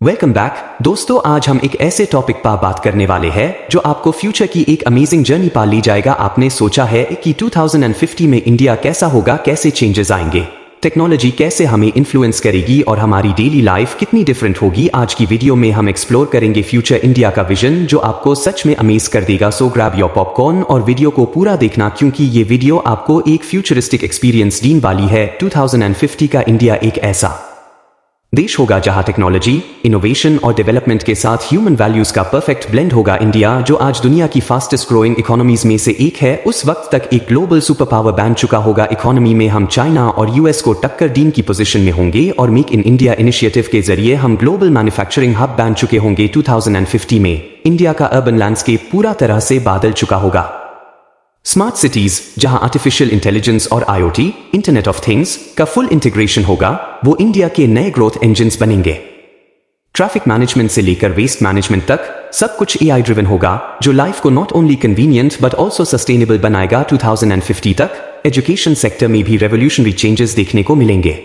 Welcome back दोस्तों। आज हम एक ऐसे टॉपिक पर बात करने वाले हैं जो आपको फ्यूचर की एक अमेजिंग जर्नी पर ले जाएगा। आपने सोचा है कि 2050 में इंडिया कैसा होगा, कैसे चेंजेस आएंगे, टेक्नोलॉजी कैसे हमें इन्फ्लुएंस करेगी और हमारी डेली लाइफ कितनी डिफरेंट होगी। आज की वीडियो में हम एक्सप्लोर करेंगे फ्यूचर इंडिया का विजन जो आपको सच में अमेज कर देगा। सो ग्रैब योर पॉपकॉर्न और वीडियो को पूरा देखना क्योंकि ये वीडियो आपको एक फ्यूचरिस्टिक एक्सपीरियंस देने वाली है। 2050 का इंडिया एक ऐसा देश होगा जहां टेक्नोलॉजी, इनोवेशन और डेवलपमेंट के साथ ह्यूमन वैल्यूज का परफेक्ट ब्लेंड होगा। इंडिया जो आज दुनिया की फास्टेस्ट ग्रोइंग इकोनॉमीज में से एक है, उस वक्त तक एक ग्लोबल सुपर पावर बन चुका होगा। इकोनॉमी में हम चाइना और यूएस को टक्कर देने की पोजीशन में होंगे और मेक इन इंडिया इनिशिएटिव के जरिए हम ग्लोबल मैन्युफैक्चरिंग हब बन चुके होंगे। 2050 में इंडिया का अर्बन लैंडस्केप पूरा तरह से बदल चुका होगा। स्मार्ट सिटीज जहां आर्टिफिशियल इंटेलिजेंस और आईओटी, इंटरनेट ऑफ थिंग्स का फुल इंटीग्रेशन होगा, वो इंडिया के नए ग्रोथ इंजन्स बनेंगे। ट्रैफिक मैनेजमेंट से लेकर वेस्ट मैनेजमेंट तक सब कुछ एआई ड्रिवन होगा जो लाइफ को not only convenient but also sustainable बनाएगा। 2050 तक एजुकेशन सेक्टर में भी रेवोल्यूशनरी चेंजेस देखने को मिलेंगे।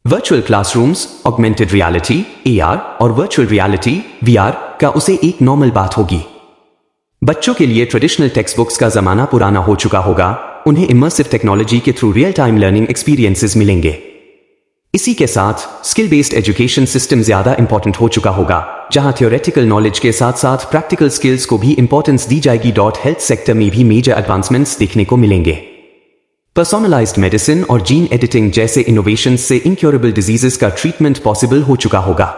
Virtual classrooms, augmented reality, AR और वर्चुअल रियलिटी वीआर का उसे एक नॉर्मल बात होगी। बच्चों के लिए ट्रेडिशनल टेक्स्ट बुक्स का जमाना पुराना हो चुका होगा, उन्हें इमर्सिव टेक्नोलॉजी के through real time learning experiences मिलेंगे। इसी के साथ स्किल बेस्ड एजुकेशन सिस्टम ज्यादा इंपॉर्टेंट हो चुका होगा, जहां थ्योरेटिकल नॉलेज के साथ साथ प्रैक्टिकल स्किल्स को भी इंपॉर्टेंस दी जाएगी। हेल्थ सेक्टर में भी मेजर एडवांसमेंट्स देखने को मिलेंगे। पर्सोनलाइज्ड मेडिसिन और जीन एडिटिंग जैसे इनोवेशंस से इनक्योरेबल डिजीजेस का ट्रीटमेंट पॉसिबल हो चुका होगा।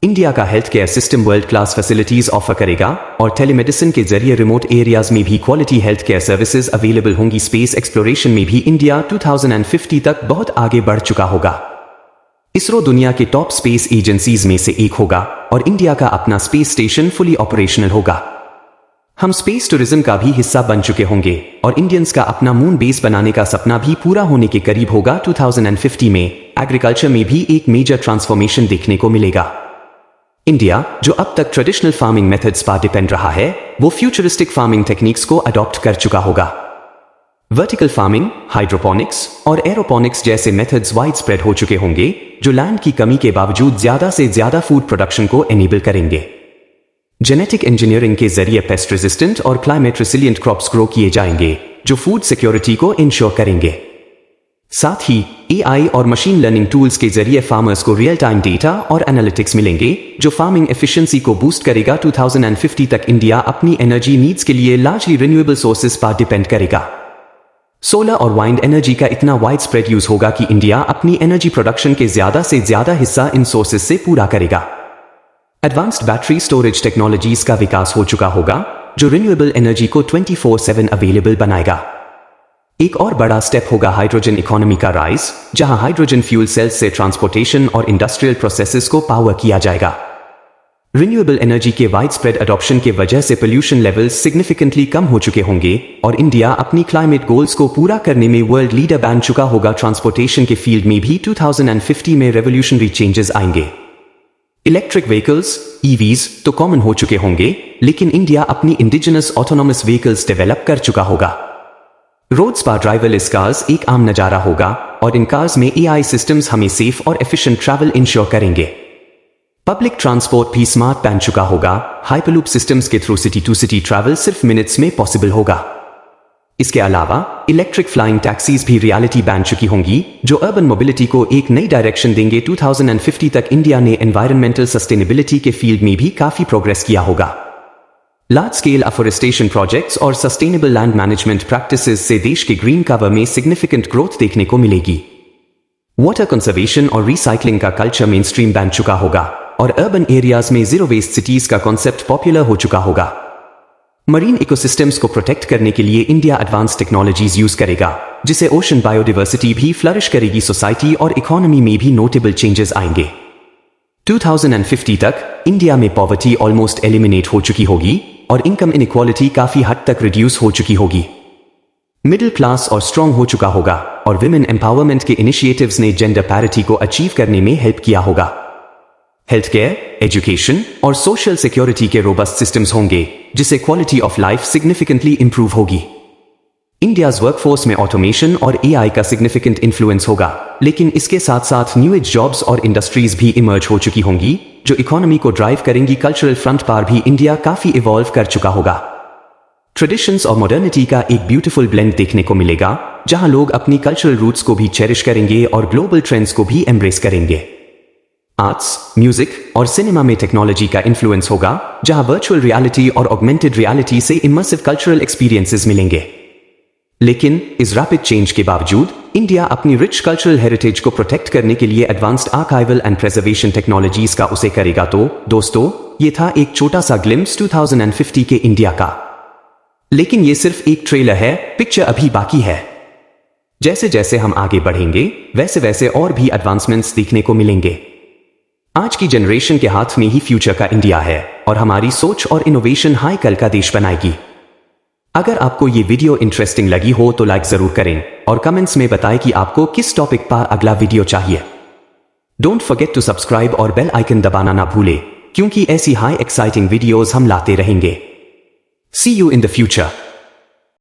इंडिया का health care system world class facilities offer करेगा और टेलीमेडिसिन के जरिए रिमोट एरियाज में भी quality health care services available होंगी। स्पेस एक्सप्लोरेशन में भी इंडिया 2050 तक बहुत आगे बढ़ चुका होगा। इसरो दुनिया के टॉप स्पेस एजेंसीज में से एक होगा और इंडिया का अपना स्पेस स्टेशन फुली ऑपरेशनल होगा। हम स्पेस टूरिज्म का भी हिस्सा बन चुके होंगे और इंडियंस का अपना मून बेस बनाने का सपना भी पूरा होने के करीब होगा। 2050 में एग्रीकल्चर में भी एक मेजर ट्रांसफॉर्मेशन देखने को मिलेगा। इंडिया जो अब तक ट्रेडिशनल फार्मिंग मेथड्स पर डिपेंड रहा है, वो फ्यूचरिस्टिक फार्मिंग टेक्निक्स को अडॉप्ट कर चुका होगा। वर्टिकल फार्मिंग, हाइड्रोपोनिक्स और एरोपोनिक्स जैसे मेथड्स वाइड स्प्रेड हो चुके होंगे जो लैंड की कमी के बावजूद ज्यादा से ज्यादा फूड प्रोडक्शन को एनेबल करेंगे। जेनेटिक इंजीनियरिंग के जरिए पेस्ट रेजिस्टेंट और क्लाइमेट रेसिलिएंट क्रॉप्स ग्रो किए जाएंगे जो फूड सिक्योरिटी को इंश्योर करेंगे। साथ ही एआई और मशीन लर्निंग टूल्स के जरिए फार्मर्स को रियल टाइम डेटा और एनालिटिक्स मिलेंगे जो फार्मिंग एफिशिएंसी को बूस्ट करेगा। 2050 तक इंडिया अपनी एनर्जी नीड्स के लिए लार्जली रिन्यूएबल सोर्सेज पर डिपेंड करेगा। सोलर और वाइंड एनर्जी का इतना वाइड स्प्रेड यूज होगा कि इंडिया अपनी एनर्जी प्रोडक्शन के ज्यादा से ज्यादा हिस्सा इन सोर्सेज से पूरा करेगा। एडवांस्ड बैटरी स्टोरेज टेक्नोलॉजीज का विकास हो चुका होगा जो रिन्यूएबल एनर्जी को 24/7 अवेलेबल बनाएगा। एक और बड़ा स्टेप होगा हाइड्रोजन इकोनॉमी का राइज, जहां हाइड्रोजन फ्यूल सेल्स से ट्रांसपोर्टेशन और इंडस्ट्रियल प्रोसेसेस को पावर किया जाएगा। रिन्यूएबल एनर्जी के वाइड स्प्रेड अडॉप्शन के वजह से पोल्यूशन लेवल्स सिग्निफिकेंटली कम हो चुके होंगे और इंडिया अपनी क्लाइमेट गोल्स को पूरा करने में वर्ल्ड लीडर बन चुका होगा। ट्रांसपोर्टेशन के फील्ड में भी 2050 में रेवोल्यूशनरी चेंजेस आएंगे। इलेक्ट्रिक व्हीकल्स, ईवीज तो कॉमन हो चुके होंगे, लेकिन इंडिया अपनी इंडिजिनस ऑटोनोमस व्हीकल्स डेवलप कर चुका होगा। रोड्स पर ड्राइवरलेस कार्स एक आम नजारा होगा और इन कार्स में एआई सिस्टम्स हमें सेफ और एफिशिएंट ट्रैवल इंश्योर करेंगे। पब्लिक ट्रांसपोर्ट भी स्मार्ट बन चुका होगा, हाइपरलूप सिस्टम्स के through city to city travel सिर्फ मिनट्स में पॉसिबल होगा। इसके अलावा इलेक्ट्रिक फ्लाइंग टैक्सीज भी रियलिटी बन चुकी होंगी जो अर्बन मोबिलिटी को एक नई डायरेक्शन देंगे। 2050 तक इंडिया ने एनवायरमेंटल सस्टेनेबिलिटी के फील्ड में भी काफी प्रोग्रेस किया होगा। लार्ज स्केल अफोरेस्टेशन प्रोजेक्ट्स और सस्टेनेबल लैंड मैनेजमेंट प्रैक्टिसेस से देश के ग्रीन कवर में सिग्निफिकेंट ग्रोथ देखने को मिलेगी। वाटर कंजर्वेशन और रिसाइकलिंग का कल्चर मेन स्ट्रीम बन चुका होगा और अर्बन एरियाज में जीरो वेस्ट सिटीज का कॉन्सेप्ट पॉपुलर हो चुका होगा। मरीन इकोसिस्टम्स को प्रोटेक्ट करने के लिए इंडिया एडवांस टेक्नोलॉजीज यूज करेगा, जिसे ओशन बायोडाइवर्सिटी भी फ्लरिश करेगी। सोसाइटी और इकोनॉमी में भी नोटेबल चेंजेस आएंगे। 2050 तक इंडिया में पॉवर्टी ऑलमोस्ट एलिमिनेट हो चुकी होगी और इनकम इनइक्वालिटी काफी हद तक रिड्यूस हो चुकी होगी। मिडिल क्लास और स्ट्रांग हो चुका होगा और विमेन एम्पावरमेंट के इनिशिएटिव्स ने जेंडर पैरिटी को अचीव करने में हेल्प किया होगा। हेल्थ केयर, एजुकेशन और सोशल सिक्योरिटी के रोबस्ट सिस्टम्स होंगे जिससे quality of life significantly improve होगी। इंडियाज वर्कफोर्स में ऑटोमेशन और एआई का सिग्निफिकेंट इन्फ्लुएंस होगा, लेकिन इसके साथ साथ न्यू एज जॉब्स और इंडस्ट्रीज भी इमर्ज हो चुकी होंगी जो इकोनॉमी को ड्राइव करेंगी। कल्चरल फ्रंट पर भी इंडिया काफी इवॉल्व कर चुका होगा। ट्रेडिशंस और मॉडर्निटी का एक ब्यूटीफुल ब्लेंड देखने को मिलेगा, जहां लोग अपनी कल्चरल रूट्स को भी चेरिश करेंगे और ग्लोबल ट्रेंड्स को भी एम्ब्रेस करेंगे। आर्ट्स, म्यूजिक और सिनेमा में टेक्नोलॉजी का इन्फ्लुएंस होगा, जहां वर्चुअल रियलिटी और ऑगमेंटेड रियलिटी से इमर्सिव कल्चरल एक्सपीरियंसेस मिलेंगे। लेकिन इस रैपिड चेंज के बावजूद इंडिया अपनी रिच कल्चरल हेरिटेज को प्रोटेक्ट करने के लिए advanced archival and preservation technologies का उसे करेगा। तो दोस्तों, ये था एक छोटा सा ग्लिम्स 2050 के इंडिया का, लेकिन ये सिर्फ एक ट्रेलर है, पिक्चर अभी बाकी है। जैसे जैसे हम आगे बढ़ेंगे वैसे वैसे और भी एडवांसमेंट्स देखने को मिलेंगे। आज की जनरेशन के हाथ में ही फ्यूचर का इंडिया है और हमारी सोच और इनोवेशन हाई कल का देश बनाएगी। अगर आपको ये वीडियो इंटरेस्टिंग लगी हो तो लाइक जरूर करें और कमेंट्स में बताएं कि आपको किस टॉपिक पर अगला वीडियो चाहिए। डोंट फॉरगेट टू सब्सक्राइब और बेल आइकन दबाना ना भूलें, क्योंकि ऐसी हाई एक्साइटिंग वीडियोस हम लाते रहेंगे। सी यू इन द फ्यूचर।